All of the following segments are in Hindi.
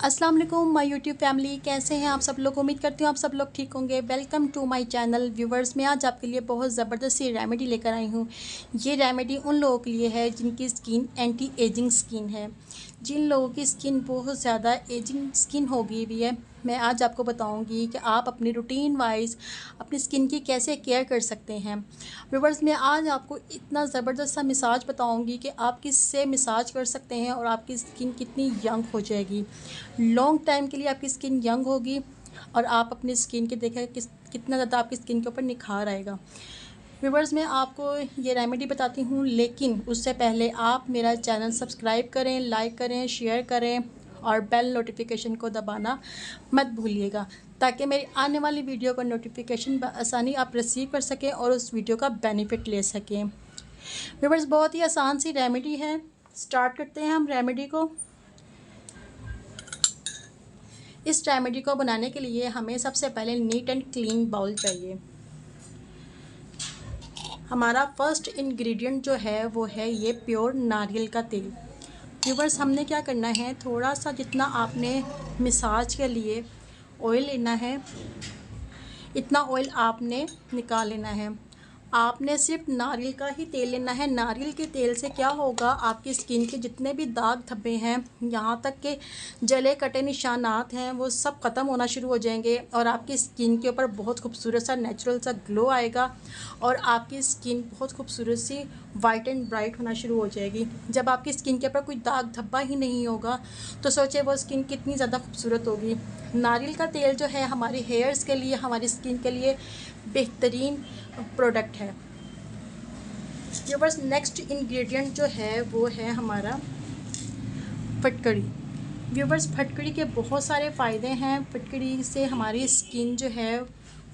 अस्सलाम वालेकुम माय यूट्यूब फैमिली, कैसे हैं आप सब लोग। उम्मीद करती हूँ आप सब लोग ठीक होंगे। Welcome to my channel viewers. मैं आज आपके लिए बहुत ज़बरदस्त सी रेमेडी लेकर आई हूँ। ये रेमेडी उन लोगों के लिए है जिनकी स्किन एंटी एजिंग स्किन है, जिन लोगों की स्किन बहुत ज़्यादा एजिंग स्किन हो गई हुई है। मैं आज आपको बताऊंगी कि आप अपनी रूटीन वाइज अपनी स्किन की कैसे केयर कर सकते हैं। व्यूवर्स, मैं आज आपको इतना ज़बरदस्त सा मसाज बताऊंगी कि आप किससे मसाज कर सकते हैं और आपकी स्किन कितनी यंग हो जाएगी। लॉन्ग टाइम के लिए आपकी स्किन यंग होगी और आप अपनी स्किन के देखें कितना ज़्यादा आपकी स्किन के ऊपर निखार आएगा। व्यूवर्स, मैं आपको ये रेमेडी बताती हूँ, लेकिन उससे पहले आप मेरा चैनल सब्सक्राइब करें, लाइक करें, शेयर करें और बेल नोटिफिकेशन को दबाना मत भूलिएगा, ताकि मेरी आने वाली वीडियो का नोटिफिकेशन बआसानी आप रिसीव कर सकें और उस वीडियो का बेनिफिट ले सकें। व्यूवर्स, बहुत ही आसान सी रेमेडी है। स्टार्ट करते हैं हम रेमेडी को। इस रेमेडी को बनाने के लिए हमें सबसे पहले नीट एंड क्लीन बाउल चाहिए। हमारा फर्स्ट इंग्रेडिएंट जो है वो है ये प्योर नारियल का तेल। व्यूवर्स, हमने क्या करना है, थोड़ा सा जितना आपने मसाज के लिए ऑयल लेना है, इतना ऑयल आपने निकाल लेना है। आपने सिर्फ नारियल का ही तेल लेना है। नारियल के तेल से क्या होगा, आपकी स्किन के जितने भी दाग धब्बे हैं, यहाँ तक के जले कटे निशानात हैं, वो सब ख़त्म होना शुरू हो जाएंगे और आपकी स्किन के ऊपर बहुत खूबसूरत सा नेचुरल सा ग्लो आएगा और आपकी स्किन बहुत खूबसूरत सी वाइट एंड ब्राइट होना शुरू हो जाएगी। जब आपकी स्किन के ऊपर कोई दाग धब्बा ही नहीं होगा तो सोचिए वो स्किन कितनी ज़्यादा खूबसूरत होगी। नारियल का तेल जो है हमारे हेयर्स के लिए, हमारी स्किन के लिए बेहतरीन प्रोडक्ट है। व्यूअर्स, नेक्स्ट इंग्रेडिएंट जो है वो है हमारा फटकड़ी। व्यूअर्स, फटकड़ी के बहुत सारे फ़ायदे हैं। फटकड़ी से हमारी स्किन जो है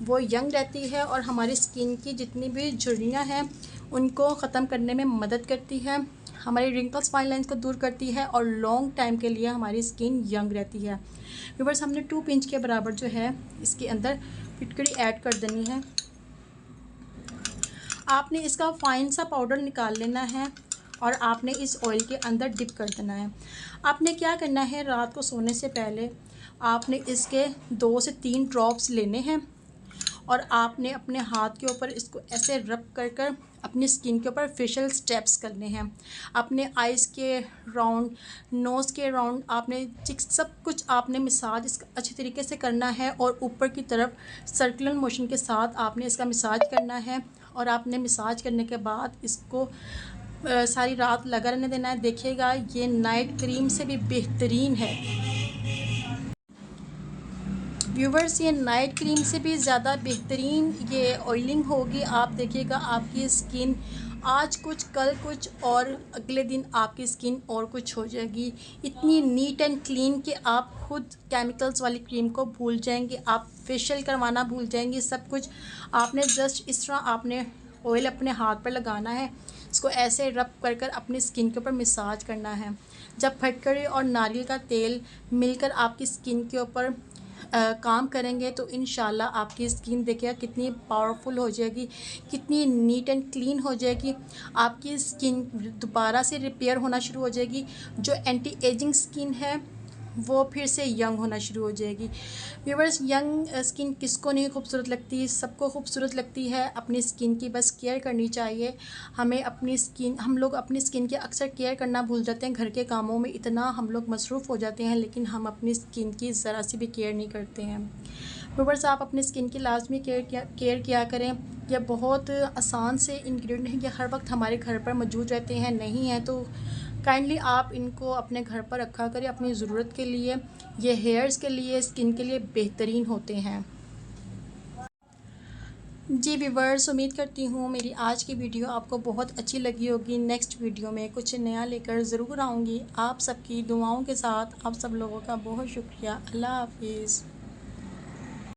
वो यंग रहती है और हमारी स्किन की जितनी भी झुर्रियाँ हैं उनको ख़त्म करने में मदद करती है, हमारी रिंकल्स फाइन लाइंस को दूर करती है और लॉन्ग टाइम के लिए हमारी स्किन यंग रहती है। व्यूअर्स, हमने 2 पिंच के बराबर जो है इसके अंदर फटकड़ी ऐड कर देनी है। आपने इसका फाइन सा पाउडर निकाल लेना है और आपने इस ऑयल के अंदर डिप कर देना है। आपने क्या करना है, रात को सोने से पहले आपने इसके 2 से 3 ड्रॉप्स लेने हैं और आपने अपने हाथ के ऊपर इसको ऐसे रब कर कर अपनी स्किन के ऊपर फेशियल स्टेप्स करने हैं। अपने आइज़ के राउंड, नोज़ के राउंड, आपने चिक्स, सब कुछ आपने मसाज इसका अच्छे तरीके से करना है और ऊपर की तरफ सर्कुलर मोशन के साथ आपने इसका मसाज करना है। और आपने मसाज करने के बाद इसको सारी रात लगा रहने देना है। देखिएगा ये नाइट क्रीम से भी बेहतरीन है। व्यूवर्स, ये नाइट क्रीम से भी ज़्यादा बेहतरीन ये ऑयलिंग होगी। आप देखिएगा आपकी स्किन आज कुछ कल कुछ और अगले दिन आपकी स्किन और कुछ हो जाएगी। इतनी नीट एंड क्लीन कि आप खुद केमिकल्स वाली क्रीम को भूल जाएंगे, आप फेशियल करवाना भूल जाएंगे। सब कुछ आपने जस्ट इस तरह आपने ऑयल अपने हाथ पर लगाना है, इसको ऐसे रब कर कर अपनी स्किन के ऊपर मसाज करना है। जब फटकड़ी और नारियल का तेल मिलकर आपकी स्किन के ऊपर काम करेंगे तो इंशाल्लाह आपकी स्किन देखिएगा कितनी पावरफुल हो जाएगी, कितनी नीट एंड क्लीन हो जाएगी। आपकी स्किन दोबारा से रिपेयर होना शुरू हो जाएगी। जो एंटी एजिंग स्किन है वो फिर से यंग होना शुरू हो जाएगी। व्यूअर्स, यंग स्किन किसको नहीं खूबसूरत लगती, सबको खूबसूरत लगती है। अपनी स्किन की बस केयर करनी चाहिए। हम लोग अपनी स्किन की अक्सर केयर करना भूल जाते हैं। घर के कामों में इतना हम लोग मसरूफ़ हो जाते हैं, लेकिन हम अपनी स्किन की ज़रा सी भी केयर नहीं करते हैं। व्यूअर्स, आप अपनी स्किन की लाजमी केयर किया करें। यह बहुत आसान से इंग्रेडिएंट हैं, ये हर वक्त हमारे घर पर मौजूद रहते हैं। नहीं है तो काइंडली आप इनको अपने घर पर रखा करें अपनी ज़रूरत के लिए। ये हेयर्स के लिए, स्किन के लिए बेहतरीन होते हैं। जी व्यूअर्स, उम्मीद करती हूँ मेरी आज की वीडियो आपको बहुत अच्छी लगी होगी। नेक्स्ट वीडियो में कुछ नया लेकर ज़रूर आऊँगी। आप सबकी दुआओं के साथ आप सब लोगों का बहुत शुक्रिया। अल्लाह हाफिज़।